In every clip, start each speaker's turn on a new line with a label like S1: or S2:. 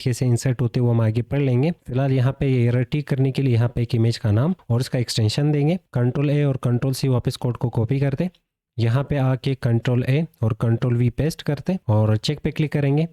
S1: कैसे इंसर्ट होते हैं वो हम आगे पढ़ लेंगे। फिलहाल यहाँ पे ये एरर ठीक करने के लिए यहाँ पे एक इमेज का नाम और इसका एक्सटेंशन देंगे। कंट्रोल ए और कंट्रोल सी वापस कोड को कॉपी करते, यहाँ पे आके कंट्रोल ए और कंट्रोल वी पेस्ट करते और चेक पे क्लिक करेंगे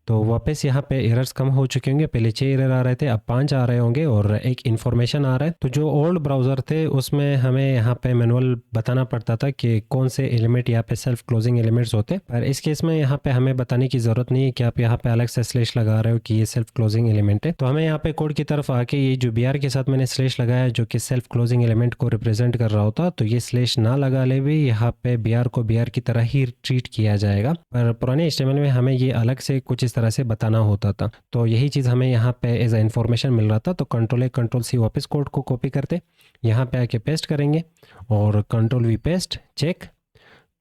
S1: तो वापस यहाँ पे एरर्स कम हो चुके होंगे। पहले 6 एरर आ रहे थे, अब 5 आ रहे होंगे और एक इन्फॉर्मेशन आ रहा है। तो जो ओल्ड ब्राउज़र थे उसमें हमें यहाँ पे मैनुअल बताना पड़ता था कि कौन से एलिमेंट यहाँ पे सेल्फ क्लोजिंग एलिमेंट्स होते हैं, पर इस केस में यहाँ पे हमें बताने की ज़रूरत नहीं है कि आप यहाँ पे अलग से स्लैश लगा रहे हो कि ये सेल्फ क्लोजिंग एलिमेंट है। तो हमें यहाँ पे कोड की तरफ आके ये जो BR के साथ मैंने स्लैश लगाया जो कि सेल्फ क्लोजिंग एलिमेंट को रिप्रेजेंट कर रहा होता, तो ये स्लैश ना लगा ले भी यहाँ पे BR को BR की तरह ही ट्रीट किया जाएगा। पर पुराने HTML में हमें ये अलग से कुछ इस तरह से बताना होता था, तो यही चीज़ हमें यहाँ पे एज अ इन्फॉर्मेशन मिल रहा था। तो कंट्रोल ए कंट्रोल सी वापस कोड को कॉपी करते यहाँ पे आके पेस्ट करेंगे और कंट्रोल वी पेस्ट चेक,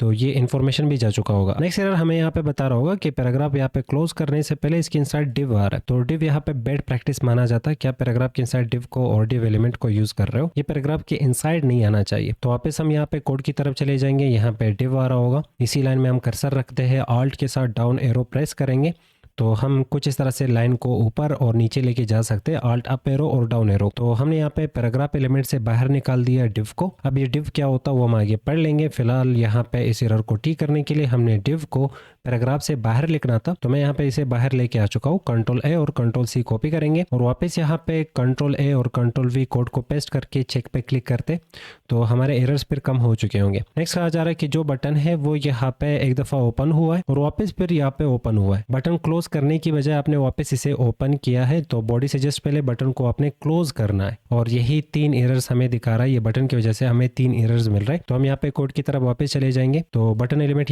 S1: तो ये इन्फॉर्मेशन भी जा चुका होगा। नेक्स्ट एरर हमें यहाँ पे बता रहा होगा कि पैराग्राफ यहाँ पे क्लोज करने से पहले इसके इनसाइड डिव आ रहा है, तो डिव यहाँ पे बैड प्रैक्टिस माना जाता है। क्या पैराग्राफ के इनसाइड डिव को और डिव एलिमेंट को यूज कर रहे हो, ये पैराग्राफ के इनसाइड नहीं आना चाहिए। तो वापस हम यहाँ पे कोड की तरफ चले जाएंगे, यहाँ पे डिव आ रहा होगा, इसी लाइन में हम कर्सर रखते हैं, ऑल्ट के साथ डाउन एरो प्रेस करेंगे तो हम कुछ इस तरह से लाइन को ऊपर और नीचे लेके जा सकते हैं, ऑल्ट अप एरो और डाउन एरो। तो हमने यहाँ पे पैराग्राफ एलिमेंट से बाहर निकाल दिया डिव को। अब ये डिव क्या होता है वो हम आगे पढ़ लेंगे। फिलहाल यहाँ पे इस एरर को ठीक करने के लिए हमने डिव को पैराग्राफ से बाहर लिखना था, तो मैं यहाँ पे इसे बाहर लेके आ चुका हूँ। कंट्रोल ए और कंट्रोल सी कॉपी करेंगे और वापस यहाँ पे कंट्रोल ए और कंट्रोल वी कोड को पेस्ट करके चेक पे क्लिक करते तो हमारे एरर्स फिर कम हो चुके होंगे। नेक्स्ट कहा जा रहा है कि जो बटन है वो यहाँ पे एक दफा ओपन हुआ है और वापस फिर यहाँ पे ओपन हुआ है। बटन क्लोज करने की बजाय आपने वापस इसे ओपन किया है, तो बॉडी से जस्ट पहले बटन को आपने क्लोज करना है और यही 3 एरर्स हमें दिखा रहा है। ये बटन की वजह से हमें 3 एरर्स मिल रहे हैं। तो हम यहाँ पे कोड की तरफ वापस चले जाएंगे, तो बटन एलिमेंट